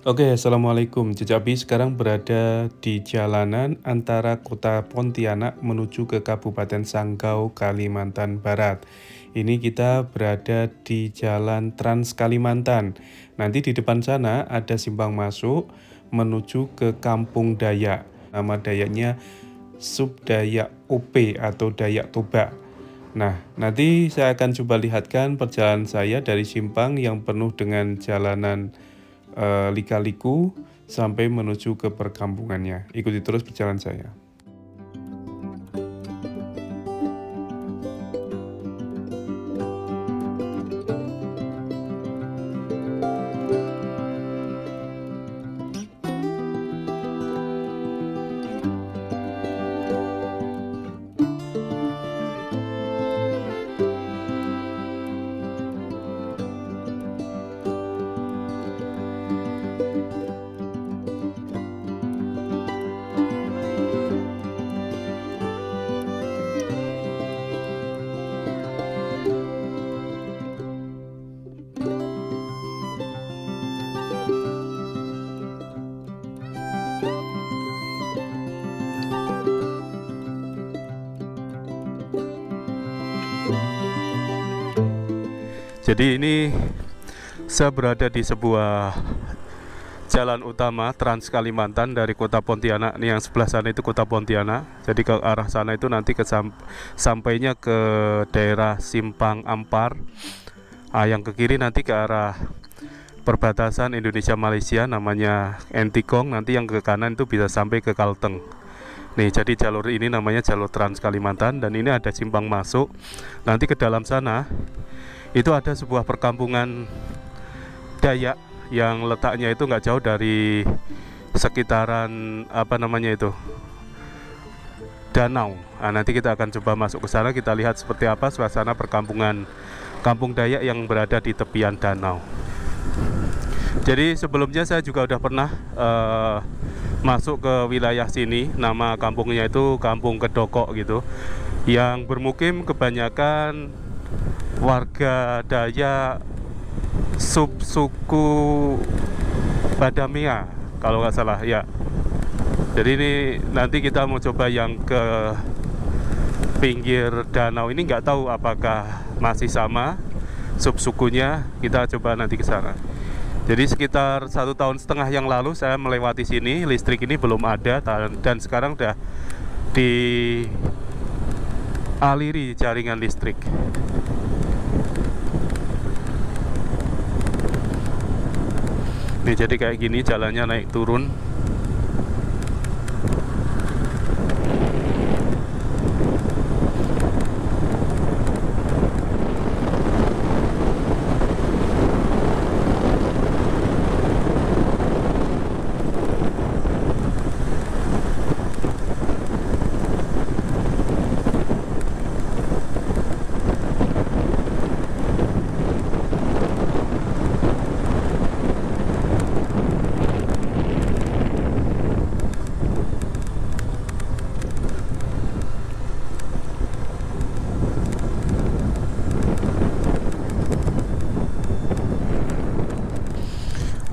Oke, Assalamualaikum. Jejabi sekarang berada di jalanan antara kota Pontianak menuju ke Kabupaten Sanggau, Kalimantan Barat. Ini kita berada di Jalan Trans Kalimantan. Nanti di depan sana ada simpang masuk menuju ke Kampung Dayak. Nama Dayaknya Subdayak OP atau Dayak Toba. Nah, nanti saya akan coba lihatkan perjalanan saya dari simpang yang penuh dengan jalanan lika-liku sampai menuju ke perkampungannya. Ikuti terus perjalanan saya. Jadi ini saya berada di sebuah jalan utama Trans Kalimantan dari kota Pontianak. Ini yang sebelah sana itu kota Pontianak. Jadi ke arah sana itu nanti sampainya ke daerah Simpang Ampar. Yang ke kiri nanti ke arah perbatasan Indonesia Malaysia namanya Entikong. Nanti yang ke kanan itu bisa sampai ke Kalteng. Nih, jadi jalur ini namanya jalur Trans Kalimantan dan ini ada simpang masuk. Nanti ke dalam sana itu ada sebuah perkampungan Dayak yang letaknya itu nggak jauh dari sekitaran danau. Nah, nanti kita akan coba masuk ke sana, kita lihat seperti apa suasana perkampungan Kampung Dayak yang berada di tepian danau. Jadi sebelumnya saya juga udah pernah masuk ke wilayah sini. Nama kampungnya itu Kampung Kedokok gitu, yang bermukim kebanyakan warga Dayak subsuku Badamia kalau nggak salah ya. Jadi ini nanti kita mau coba yang ke pinggir danau ini, nggak tahu apakah masih sama subsukunya. Kita coba nanti ke sana. Jadi sekitar 1,5 tahun yang lalu saya melewati sini, listrik ini belum ada dan sekarang udah dialiri jaringan listrik. Nih, jadi kayak gini jalannya naik turun.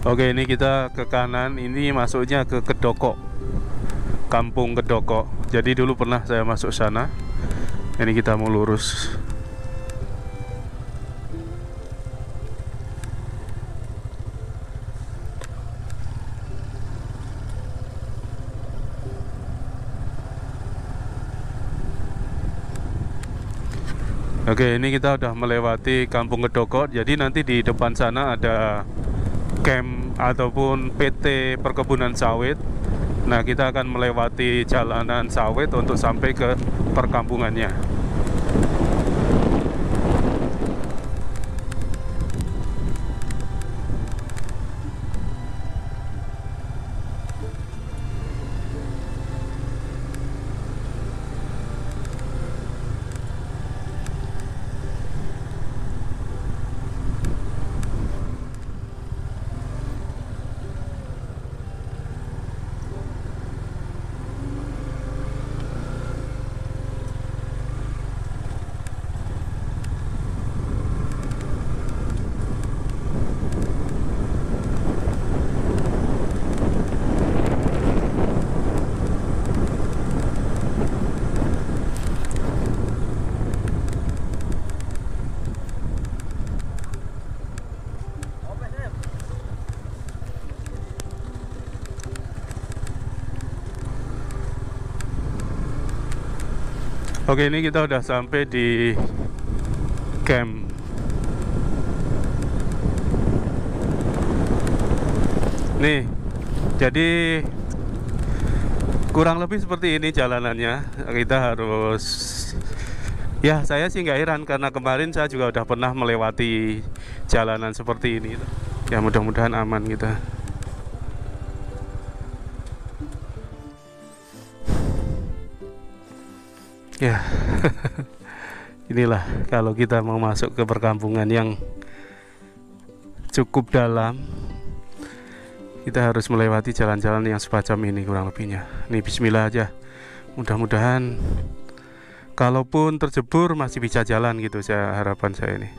Oke, ini kita ke kanan, ini masuknya ke Kedokok, Kampung Kedokok. Jadi dulu pernah saya masuk sana. Ini kita mau lurus. Oke, ini kita udah melewati Kampung Kedokok. Jadi nanti di depan sana ada camp ataupun PT Perkebunan Sawit. Nah, kita akan melewati jalanan sawit untuk sampai ke perkampungannya. Oke, ini kita udah sampai di camp. Nih, jadi kurang lebih seperti ini jalanannya. Kita harus, ya saya sih nggak heran karena kemarin saya juga udah pernah melewati jalanan seperti ini. Ya mudah-mudahan aman kita. Ya, inilah kalau kita mau masuk ke perkampungan yang cukup dalam, kita harus melewati jalan-jalan yang semacam ini kurang lebihnya. Nih bismillah aja. Mudah-mudahan kalaupun terjebur masih bisa jalan gitu, harapan saya ini.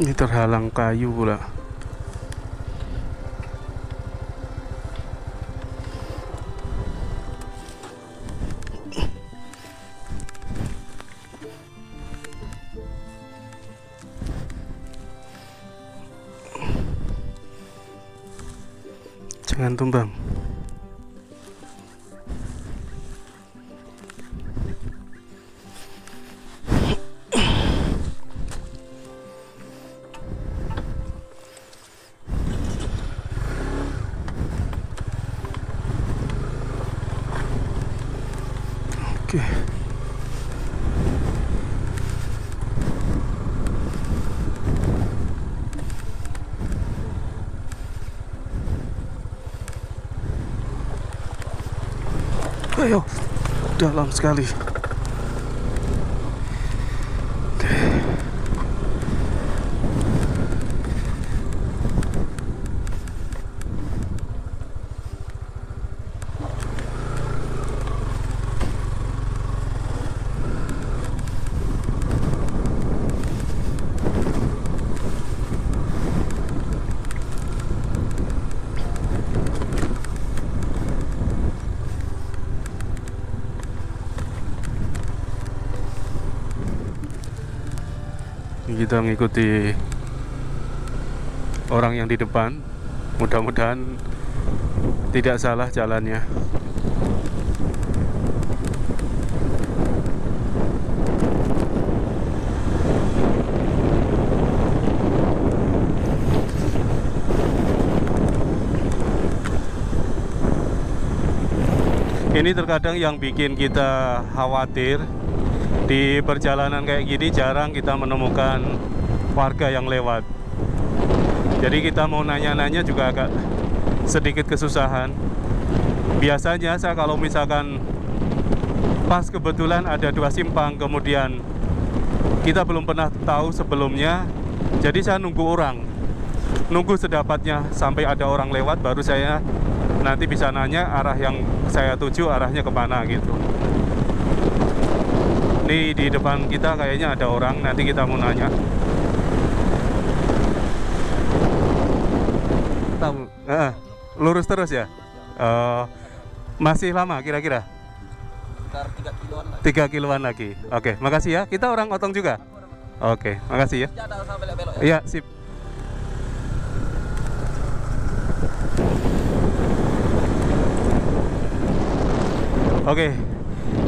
Ini terhalang kayu pula. Jangan tumbang. Oke. Ayo, dalam sekali. Oke. Kita mengikuti orang yang di depan, mudah-mudahan tidak salah jalannya. Ini terkadang yang bikin kita khawatir. Di perjalanan kayak gini jarang kita menemukan warga yang lewat. Jadi kita mau nanya-nanya juga agak sedikit kesusahan. Biasanya saya kalau misalkan pas kebetulan ada 2 simpang, kemudian kita belum pernah tahu sebelumnya, jadi saya nunggu orang, nunggu sedapatnya sampai ada orang lewat, baru saya nanti bisa nanya arah yang saya tuju arahnya kemana gitu. Ini di depan kita kayaknya ada orang, nanti kita mau nanya. Lurus terus ya? Masih lama kira-kira? 3 kiloan lagi. 3 kiloan lagi. Oke, makasih ya. Kita orang Otong juga. Oke, makasih ya. Iya, sip. Oke.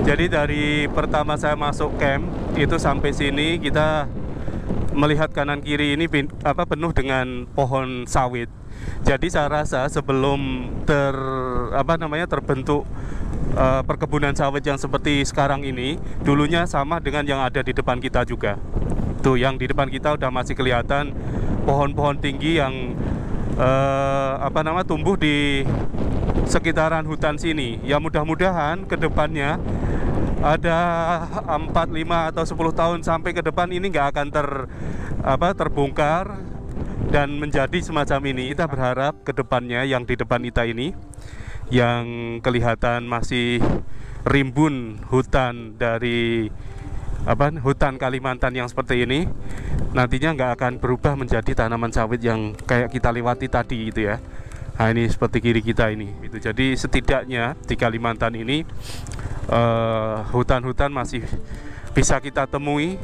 Jadi dari pertama saya masuk camp itu sampai sini kita melihat kanan kiri ini penuh dengan pohon sawit. Jadi saya rasa sebelum terbentuk perkebunan sawit yang seperti sekarang ini, dulunya sama dengan yang ada di depan kita juga. Tuh, yang di depan kita udah masih kelihatan pohon-pohon tinggi yang tumbuh di sekitaran hutan sini. Ya mudah-mudahan ke depannya ada 4, 5 atau 10 tahun sampai ke depan ini nggak akan terbongkar dan menjadi semacam ini. Kita berharap ke depannya yang di depan kita ini yang kelihatan masih rimbun hutan dari hutan Kalimantan yang seperti ini, nantinya nggak akan berubah menjadi tanaman sawit yang kayak kita lewati tadi gitu ya. Nah ini seperti kiri kita ini itu. Jadi setidaknya di Kalimantan ini hutan-hutan masih bisa kita temui,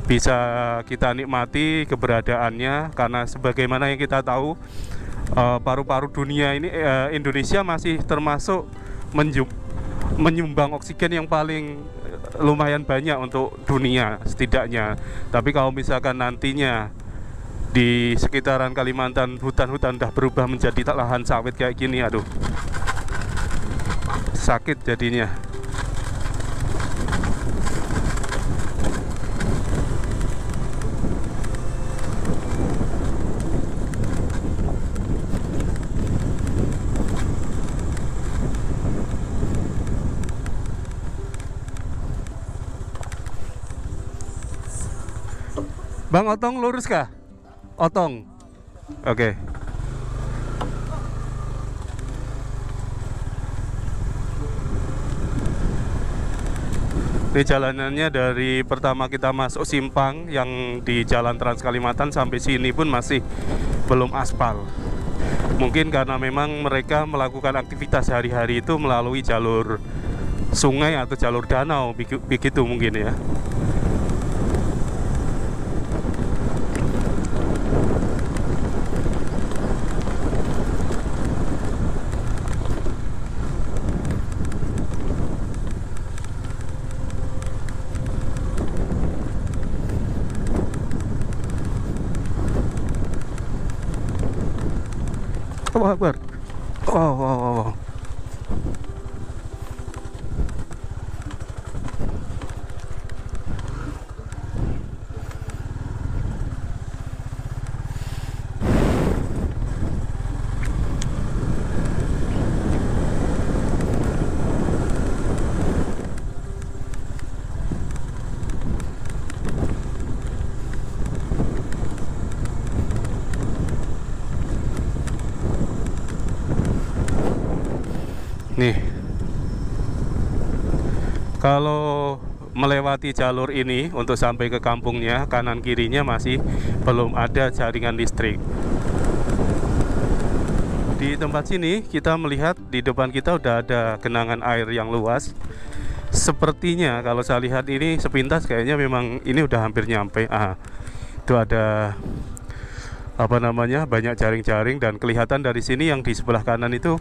bisa kita nikmati keberadaannya, karena sebagaimana yang kita tahu paru-paru dunia ini, Indonesia masih termasuk menyumbang oksigen yang paling lumayan banyak untuk dunia setidaknya. Tapi kalau misalkan nantinya di sekitaran Kalimantan hutan-hutan udah berubah menjadi lahan sawit kayak gini, aduh sakit jadinya. Bang Otong lurus kah? Otong. Oke. Ini jalanannya dari pertama kita masuk simpang yang di Jalan Trans Kalimantan sampai sini pun masih belum aspal. Mungkin karena memang mereka melakukan aktivitas sehari-hari itu melalui jalur sungai atau jalur danau, begitu mungkin ya. Allahu Akbar. Oh. Nih, kalau melewati jalur ini untuk sampai ke kampungnya, kanan kirinya masih belum ada jaringan listrik. Di tempat sini kita melihat di depan kita udah ada genangan air yang luas. Sepertinya kalau saya lihat ini sepintas kayaknya memang ini udah hampir nyampe. Itu ada banyak jaring-jaring, dan kelihatan dari sini yang di sebelah kanan itu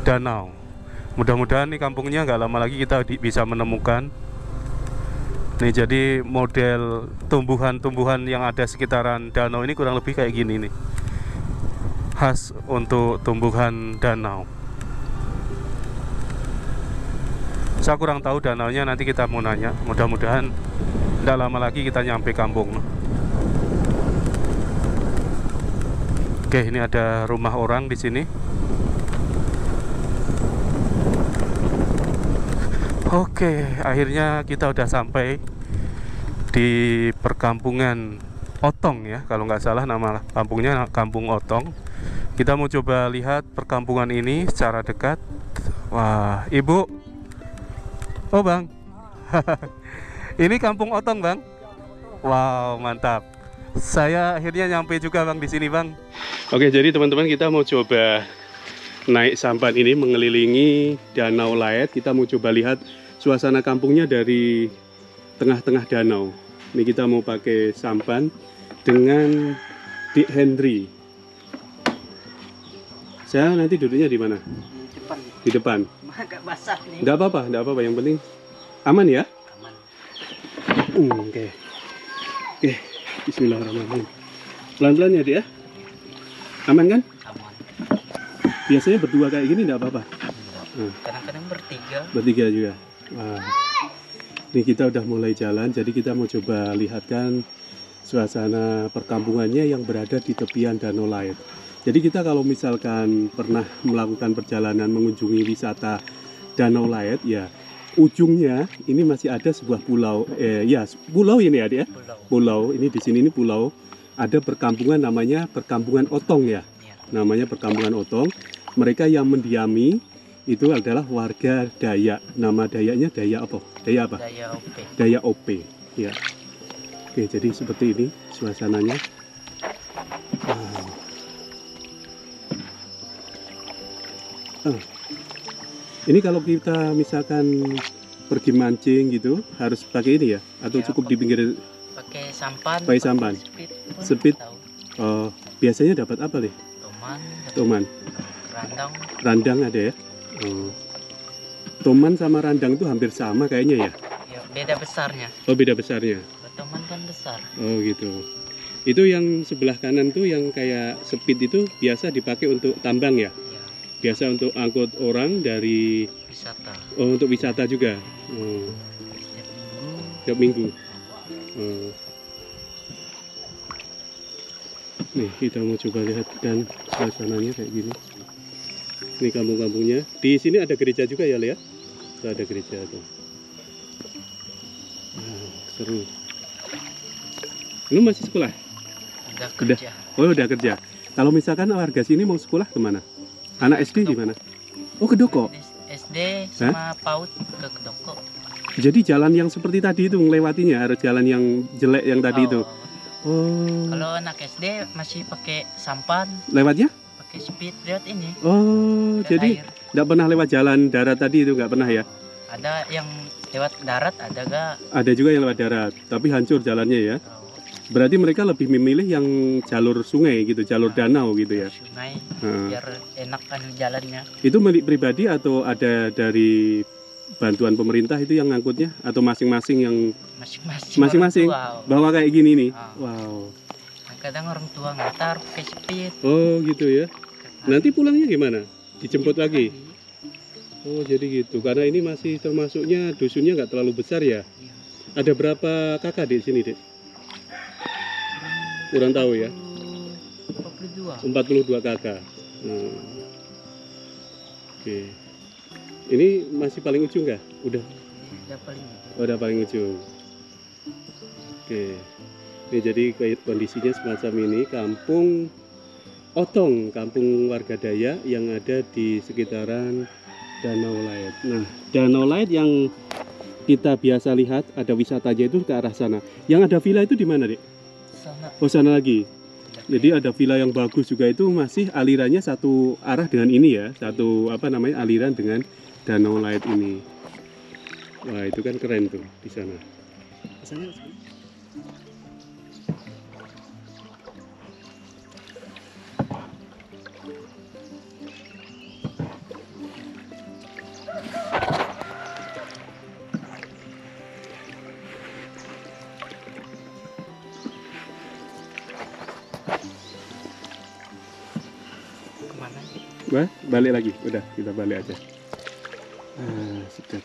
danau. Mudah-mudahan nih kampungnya nggak lama lagi kita bisa menemukan. Nih jadi model tumbuhan-tumbuhan yang ada sekitaran danau ini kurang lebih kayak gini nih, khas untuk tumbuhan danau. Saya kurang tahu danaunya, nanti kita mau nanya. Mudah-mudahan nggak lama lagi kita nyampe kampung. Oke, ini ada rumah orang di sini. Oke, akhirnya kita udah sampai di perkampungan Otong ya, kalau nggak salah nama kampungnya Kampung Otong. Kita mau coba lihat perkampungan ini secara dekat. Wah, Ibu. Oh Bang. Ini Kampung Otong Bang. Wow, mantap. Saya akhirnya nyampe juga Bang di sini Bang. Oke, jadi teman-teman kita mau coba naik sampan ini mengelilingi Danau Layet. Kita mau coba lihat suasana kampungnya dari tengah-tengah danau. Ini kita mau pakai sampan dengan Dik Henry. Saya nanti duduknya di mana? Di depan. Di depan. Agak basah nih. Enggak apa-apa, yang penting aman ya. Aman. Oke. Bismillahirrahmanirrahim. Pelan-pelan ya Dik ya. Aman kan? Aman. Biasanya berdua kayak gini enggak apa-apa. Kadang-kadang bertiga. Bertiga juga. Wah. Ini kita udah mulai jalan, jadi kita mau coba lihatkan suasana perkampungannya yang berada di tepian Danau Layet. Jadi kita kalau misalkan pernah melakukan perjalanan mengunjungi wisata Danau Layet, ya ujungnya ini masih ada sebuah pulau. Pulau ini ya, Dik ya. Pulau. Ini di sini ini pulau. ada perkampungan namanya perkampungan Otong ya. Ya. Namanya perkampungan Otong. Mereka yang mendiami itu adalah warga Dayak. Nama Dayaknya Dayak apa? Dayak apa? Daya OP. Dayak OP. Ya. Oke, jadi seperti ini suasananya. Ini kalau kita misalkan pergi mancing gitu harus pakai ini ya? Atau Ya, cukup di pinggir? Pakai sampan. Pakai sampan. Speed. pun Speed. tahu. Biasanya dapat apa nih? Toman. Toman. Randang. Randang ada ya? Toman sama randang itu hampir sama kayaknya ya? Ya, beda besarnya. Oh, beda besarnya. Kalau toman kan besar. Oh gitu. Itu yang sebelah kanan tuh yang kayak speed itu biasa dipakai untuk tambang ya? Ya, Biasa untuk angkut orang dari wisata. untuk wisata juga. Setiap minggu. Tiap minggu. Nih kita mau coba lihat kan suasananya kayak gini. Ini kampung-kampungnya. Di sini ada gereja juga ya, Lea? Tuh ada gereja tuh. Seru. Lu masih sekolah? Udah kerja. Oh, udah kerja. Kalau misalkan warga sini mau sekolah kemana? Anak SD di mana? Oh, ke Doko. SD sama PAUD ke Kedoko. Jadi jalan yang seperti tadi itu melewatinya harus jalan yang jelek yang tadi itu. Oh. Kalau anak SD masih pakai sampan, Lewatnya? pakai speed, lihat ini. Oh, lihat jadi air. nggak pernah lewat jalan darat tadi itu nggak pernah ya? Ada yang lewat darat, ada gak? Ada juga yang lewat darat, tapi hancur jalannya ya. Berarti mereka lebih memilih yang jalur sungai gitu, jalur danau gitu ya. Sungai, Nah, biar enak kan jalannya. itu milik pribadi atau ada dari bantuan pemerintah itu yang ngangkutnya atau masing-masing yang Masing-masing. Masing-masing. orang tua. bawa kayak gini nih? Ah. Wow. Kadang orang tua ngantar pakai speed. Oh gitu ya. Nanti pulangnya gimana? Dijemput lagi? Lagi. Oh jadi gitu. Karena ini masih termasuknya dusunnya nggak terlalu besar ya. Iya. Ada berapa kakak di sini, Dek? Kurang tahu ya. 42. 42 kakak. Oke. Ini masih paling ujung nggak? Udah. Udah paling. Oh, udah paling ujung. Oke. Ini jadi kayak kondisinya semacam ini, kampung Otong, kampung warga Dayak yang ada di sekitaran Danau Lait. Nah, Danau Lait yang kita biasa lihat ada wisatanya itu ke arah sana. Yang ada villa itu di mana, Dek? Sana. Oh, sana lagi. Jadi ada villa yang bagus juga itu masih alirannya satu arah dengan ini ya, satu aliran dengan Danau Lait ini. Wah, itu kan keren tuh di sana. Sana. Kemana? Balik lagi, udah kita balik aja. Sedap.